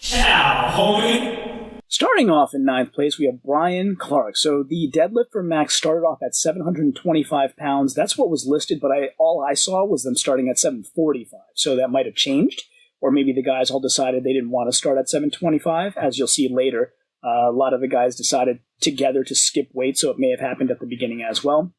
Ciao, homie. Starting off in 9th place, we have Brian Clark. So the deadlift for max started off at 725 pounds. That's what was listed, but all I saw was them starting at 745. So that might have changed, or maybe the guys all decided they didn't want to start at 725. As you'll see later, a lot of the guys decided together to skip weight, so it may have happened at the beginning as well.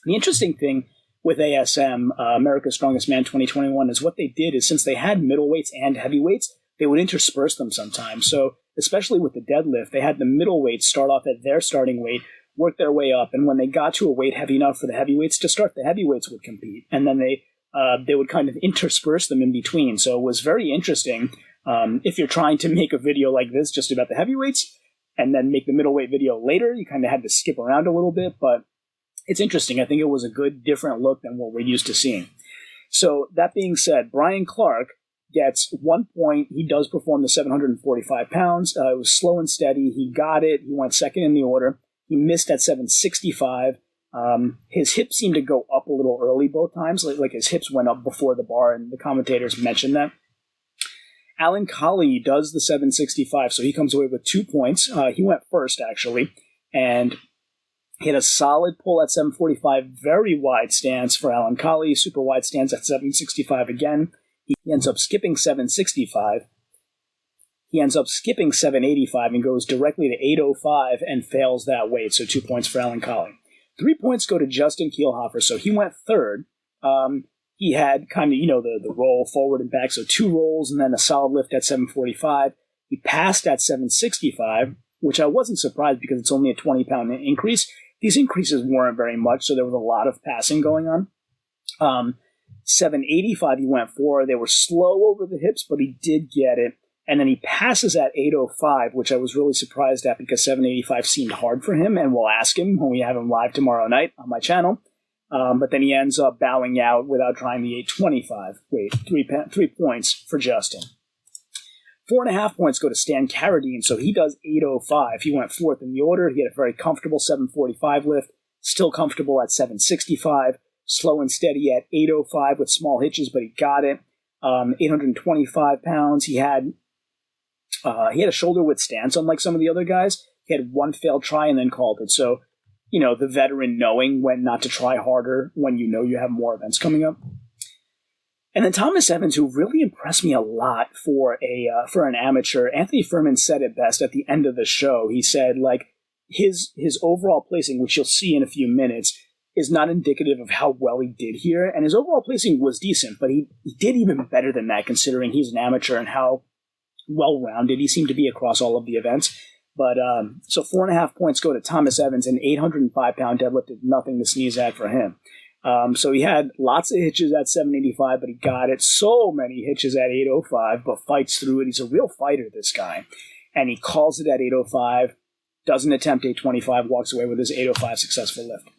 The interesting thing with ASM, America's Strongest Man 2021, is what they did is since they had middleweights and heavyweights, they would intersperse them sometimes. So especially with the deadlift, they had the middleweights start off at their starting weight, work their way up, and when they got to a weight heavy enough for the heavyweights to start, the heavyweights would compete. And then they would kind of intersperse them in between. So it was very interesting if you're trying to make a video like this just about the heavyweights and then make the middleweight video later. You kind of had to skip around a little bit, but it's interesting. I think it was a good, different look than what we're used to seeing. So that being said, Brian Clark gets 1 point. He does perform the 745 pounds. It was slow and steady. He got it. He went second in the order. He missed at 765. His hips seemed to go up a little early both times. Like his hips went up before the bar, and the commentators mentioned that. Alan Colley does the 765, so he comes away with 2 points. He went first, actually, and he had a solid pull at 745. Very wide stance for Alan Colley. Super wide stance at 765 again. He ends up skipping 765. He ends up skipping 785 and goes directly to 805 and fails that weight. So 2 points for Alan Colley. 3 points go to Justin Kielhofer. So he went third. He had kind of, the roll forward and back. So 2 rolls and then a solid lift at 745. He passed at 765, which I wasn't surprised because it's only a 20-pound increase. These increases weren't very much, so there was a lot of passing going on. 785 he went for. They were slow over the hips, but he did get it. And then he passes at 805, which I was really surprised at because 785 seemed hard for him, and we'll ask him when we have him live tomorrow night on my channel. But then he ends up bowing out without trying the 825. Wait, 3 points for Justin. 4.5 points go to Stan Carradine, so he does 805. He went fourth in the order. He had a very comfortable 745 lift, still comfortable at 765. Slow and steady at 805 with small hitches, but he got it. 825 pounds. He had a shoulder width stance, unlike some of the other guys. He had 1 failed try and then called it. So, the veteran knowing when not to try harder when you know you have more events coming up. And then Thomas Evans, who really impressed me a lot for an amateur. Anthony Furman said it best at the end of the show. He said, his overall placing, which you'll see in a few minutes, is not indicative of how well he did here. And his overall placing was decent, but he did even better than that considering he's an amateur and how well-rounded he seemed to be across all of the events. But so 4.5 points go to Thomas Evans, and 805-pound deadlift is nothing to sneeze at for him. So he had lots of hitches at 785, but he got it. So many hitches at 805, but fights through it. He's a real fighter, this guy. And he calls it at 805, doesn't attempt 825, walks away with his 805 successful lift.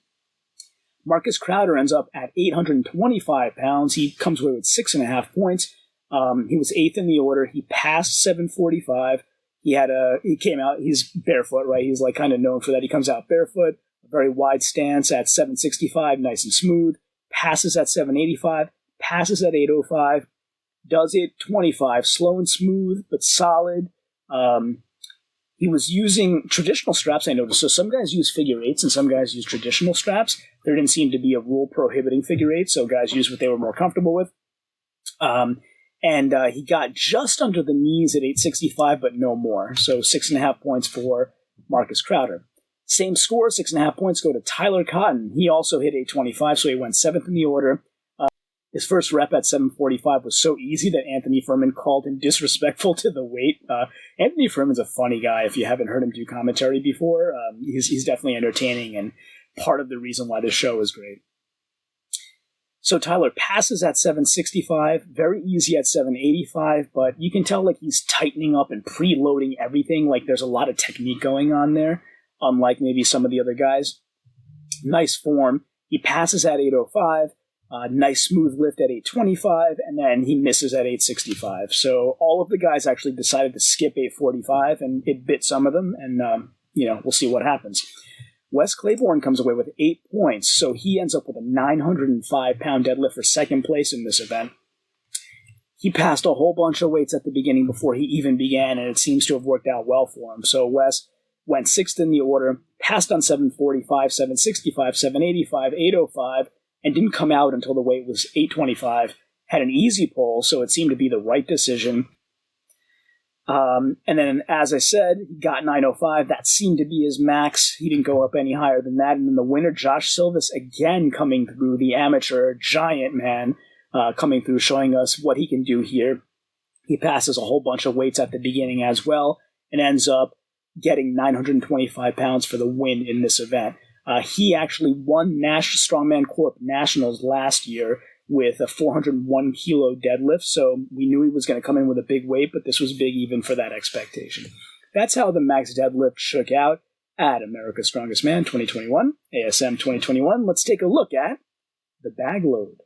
Marcus Crowder ends up at 825 pounds. He comes away with 6.5 points. He was 8th in the order. He passed 745. He came out, he's barefoot, right? He's kind of known for that. He comes out barefoot, a very wide stance at 765, nice and smooth. Passes at 785, passes at 805, does it 25, slow and smooth, but solid. He was using traditional straps, I noticed. So some guys use figure eights and some guys use traditional straps. There didn't seem to be a rule prohibiting figure eights, so guys used what they were more comfortable with. And he got just under the knees at 865, but no more. So 6.5 points for Marcus Crowder. Same score, 6.5 points go to Tyler Cotton. He also hit 825, so he went 7th in the order. His first rep at 745 was so easy that Anthony Furman called him disrespectful to the weight. Anthony Furman's a funny guy if you haven't heard him do commentary before. He's definitely entertaining and part of the reason why this show is great. So Tyler passes at 765, very easy at 785, but you can tell he's tightening up and preloading everything. There's a lot of technique going on there, unlike maybe some of the other guys. Nice form. He passes at 805. Nice smooth lift at 825, and then he misses at 865. So all of the guys actually decided to skip 845, and it bit some of them, and we'll see what happens. Wes Claiborne comes away with 8 points, so he ends up with a 905-pound deadlift for second place in this event. he passed a whole bunch of weights at the beginning before he even began, and it seems to have worked out well for him. So Wes went sixth in the order, passed on 745, 765, 785, 805, and didn't come out until the weight was 825. Had an easy pull, so it seemed to be the right decision. And then, as I said, he got 905. That seemed to be his max. He didn't go up any higher than that. And then the winner, Josh Silvis, again coming through, the amateur giant man, coming through, showing us what he can do here. He passes a whole bunch of weights at the beginning as well, and ends up getting 925 pounds for the win in this event. He actually won Strongman Corp Nationals last year with a 401 kilo deadlift, so we knew he was going to come in with a big weight, but this was big even for that expectation. That's how the max deadlift shook out at America's Strongest Man 2021, ASM 2021. Let's take a look at the bag load.